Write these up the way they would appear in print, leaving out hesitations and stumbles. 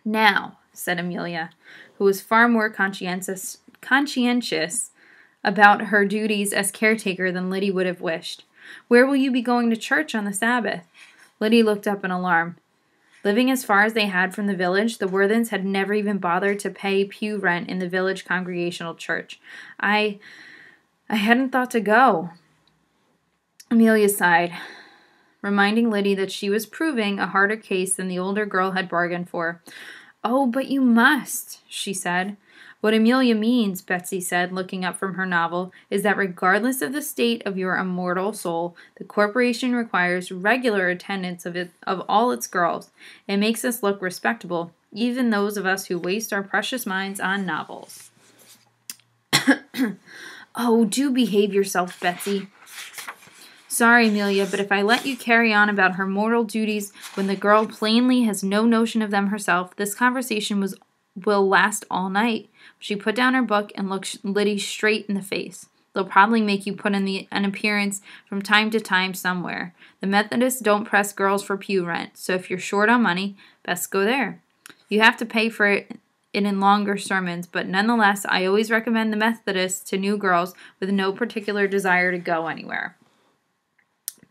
"Now," said Amelia, who was far more conscientious about her duties as caretaker than Lyddie would have wished. "Where will you be going to church on the Sabbath?" Lyddie looked up in alarm. Living as far as they had from the village, the Worthens had never even bothered to pay pew rent in the village Congregational church. I hadn't thought to go." Amelia sighed, reminding Lyddie that she was proving a harder case than the older girl had bargained for. "Oh, but you must," she said. "What Amelia means," Betsy said, looking up from her novel, "is that regardless of the state of your immortal soul, the corporation requires regular attendance of all its girls. It makes us look respectable, even those of us who waste our precious minds on novels." "Oh, do behave yourself, Betsy." "Sorry, Amelia, but if I let you carry on about her mortal duties when the girl plainly has no notion of them herself, this conversation will last all night." She put down her book and looked Lyddie straight in the face. "They'll probably make you put in an appearance from time to time somewhere. The Methodists don't press girls for pew rent, so if you're short on money, best go there. You have to pay for it in longer sermons, but nonetheless, I always recommend the Methodists to new girls with no particular desire to go anywhere."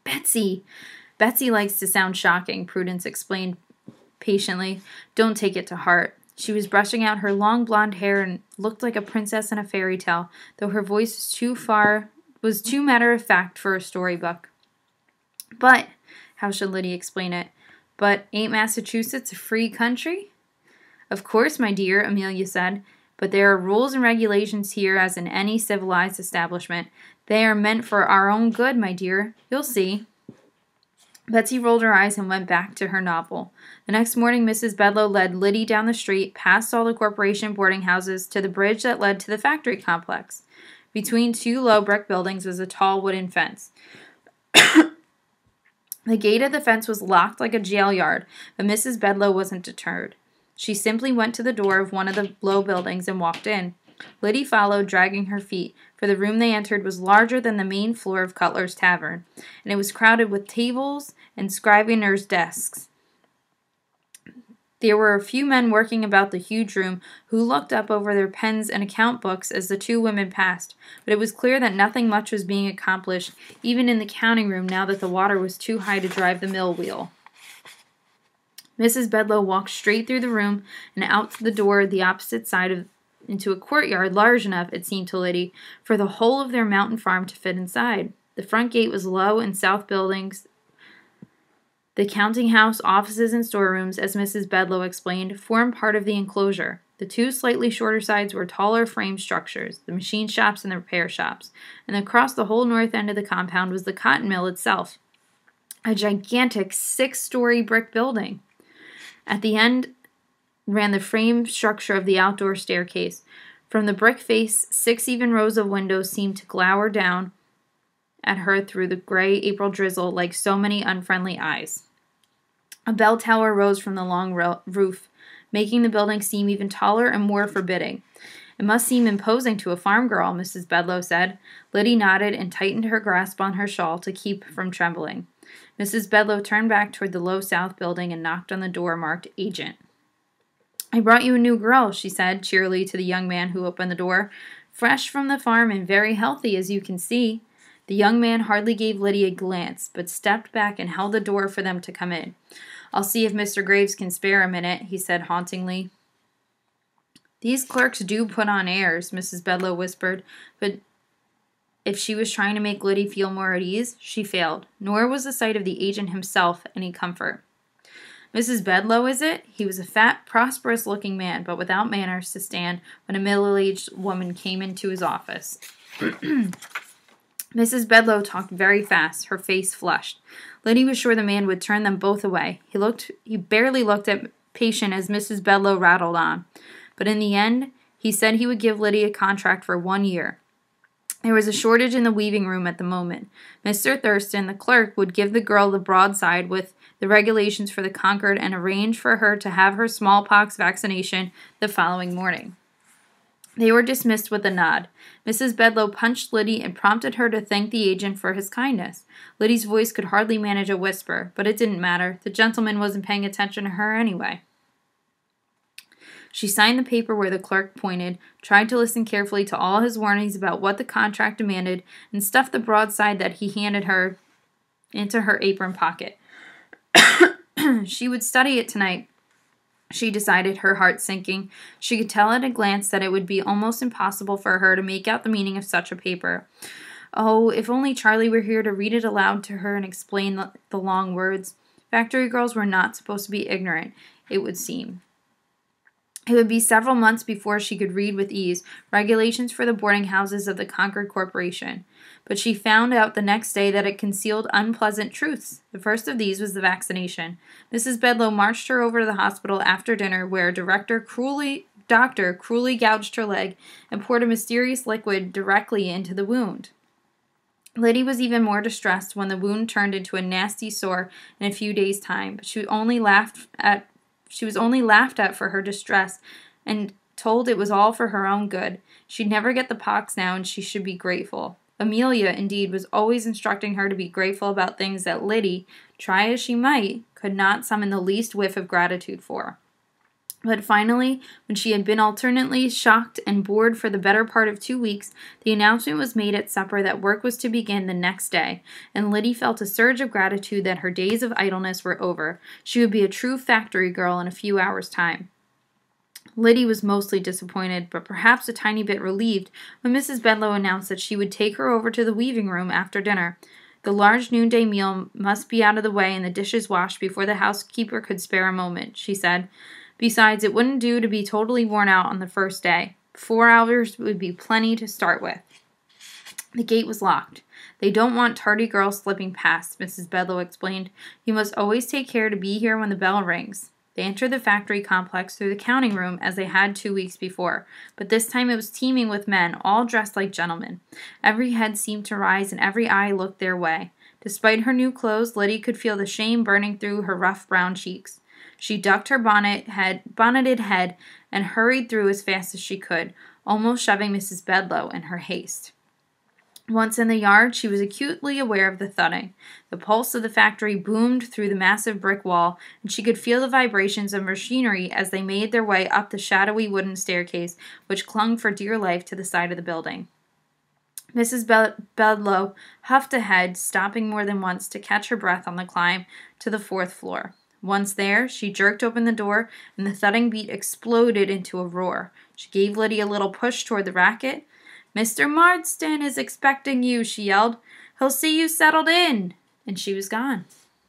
Betsy likes to sound shocking," Prudence explained patiently. "Don't take it to heart." She was brushing out her long blonde hair and looked like a princess in a fairy tale, though her voice was too matter-of-fact for a storybook. "But," how should Lyddie explain it? "But ain't Massachusetts a free country?" "Of course, my dear," Amelia said, "but there are rules and regulations here as in any civilized establishment. They are meant for our own good, my dear. You'll see." Betsy rolled her eyes and went back to her novel. The next morning, Mrs. Bedloe led Lyddie down the street, past all the corporation boarding houses, to the bridge that led to the factory complex. Between two low brick buildings was a tall wooden fence. The gate of the fence was locked like a jail yard, but Mrs. Bedloe wasn't deterred. She simply went to the door of one of the low buildings and walked in. Lyddie followed, dragging her feet, for the room they entered was larger than the main floor of Cutler's Tavern, and it was crowded with tables and scriveners' desks. There were a few men working about the huge room who looked up over their pens and account books as the two women passed, but it was clear that nothing much was being accomplished, even in the counting room, now that the water was too high to drive the mill wheel. Mrs. Bedloe walked straight through the room and out to the door at the opposite side into a courtyard large enough, it seemed to Lyddie, for the whole of their mountain farm to fit inside. The front gate was low and south buildings. The counting house, offices, and storerooms, as Mrs. Bedloe explained, formed part of the enclosure. The two slightly shorter sides were taller frame structures, the machine shops and the repair shops, and across the whole north end of the compound was the cotton mill itself, a gigantic 6-story brick building. At the end ran the frame structure of the outdoor staircase. From the brick face, 6 even rows of windows seemed to glower down at her through the gray April drizzle like so many unfriendly eyes. A bell tower rose from the long roof, making the building seem even taller and more forbidding. "It must seem imposing to a farm girl," Mrs. Bedloe said. Lyddie nodded and tightened her grasp on her shawl to keep from trembling. Mrs. Bedloe turned back toward the low south building and knocked on the door marked Agent. "I brought you a new girl," she said cheerily to the young man who opened the door. "Fresh from the farm and very healthy, as you can see." The young man hardly gave Lyddie a glance, but stepped back and held the door for them to come in. "I'll see if Mr. Graves can spare a minute," he said hauntingly. "These clerks do put on airs," Mrs. Bedloe whispered, but if she was trying to make Lyddie feel more at ease, she failed, nor was the sight of the agent himself any comfort. "Mrs. Bedloe, is it?" He was a fat, prosperous-looking man, but without manners to stand when a middle-aged woman came into his office. Mrs. Bedloe talked very fast, her face flushed. Lyddie was sure the man would turn them both away. He barely looked at patient as Mrs. Bedloe rattled on. But in the end, he said he would give Lyddie a contract for 1 year. There was a shortage in the weaving room at the moment. Mr. Thurston, the clerk, would give the girl the broadside with the regulations for the Concord and arrange for her to have her smallpox vaccination the following morning. They were dismissed with a nod. Mrs. Bedloe punched Lyddie and prompted her to thank the agent for his kindness. Lyddie's voice could hardly manage a whisper, but it didn't matter. The gentleman wasn't paying attention to her anyway. She signed the paper where the clerk pointed, tried to listen carefully to all his warnings about what the contract demanded, and stuffed the broadside that he handed her into her apron pocket. She would study it tonight, she decided, her heart sinking. She could tell at a glance that it would be almost impossible for her to make out the meaning of such a paper. Oh, if only Charlie were here to read it aloud to her and explain the long words. Factory girls were not supposed to be ignorant, it would seem. It would be several months before she could read with ease regulations for the boarding houses of the Concord Corporation. But she found out the next day that it concealed unpleasant truths. The first of these was the vaccination. Mrs. Bedloe marched her over to the hospital after dinner, where a doctor cruelly gouged her leg and poured a mysterious liquid directly into the wound. Lyddie was even more distressed when the wound turned into a nasty sore in a few days' time, but she was only laughed at for her distress and told it was all for her own good. She'd never get the pox now, and she should be grateful. Amelia, indeed, was always instructing her to be grateful about things that Lyddie, try as she might, could not summon the least whiff of gratitude for. But finally, when she had been alternately shocked and bored for the better part of 2 weeks, the announcement was made at supper that work was to begin the next day, and Lyddie felt a surge of gratitude that her days of idleness were over. She would be a true factory girl in a few hours' time. Lyddie was mostly disappointed, but perhaps a tiny bit relieved, when Mrs. Bedloe announced that she would take her over to the weaving room after dinner. The large noonday meal must be out of the way and the dishes washed before the housekeeper could spare a moment, she said. Besides, it wouldn't do to be totally worn out on the first day. 4 hours would be plenty to start with. The gate was locked. They don't want tardy girls slipping past, Mrs. Bedloe explained. You must always take care to be here when the bell rings. They entered the factory complex through the counting room as they had 2 weeks before, but this time it was teeming with men, all dressed like gentlemen. Every head seemed to rise and every eye looked their way. Despite her new clothes, Lyddie could feel the shame burning through her rough brown cheeks. She ducked her bonneted head and hurried through as fast as she could, almost shoving Mrs. Bedloe in her haste. Once in the yard, she was acutely aware of the thudding. The pulse of the factory boomed through the massive brick wall, and she could feel the vibrations of machinery as they made their way up the shadowy wooden staircase, which clung for dear life to the side of the building. Mrs. Bedloe huffed ahead, stopping more than once to catch her breath on the climb to the 4th floor. Once there, she jerked open the door, and the thudding beat exploded into a roar. She gave Lyddie a little push toward the racket. "Mr. Marsden is expecting you," she yelled. "He'll see you settled in." And she was gone.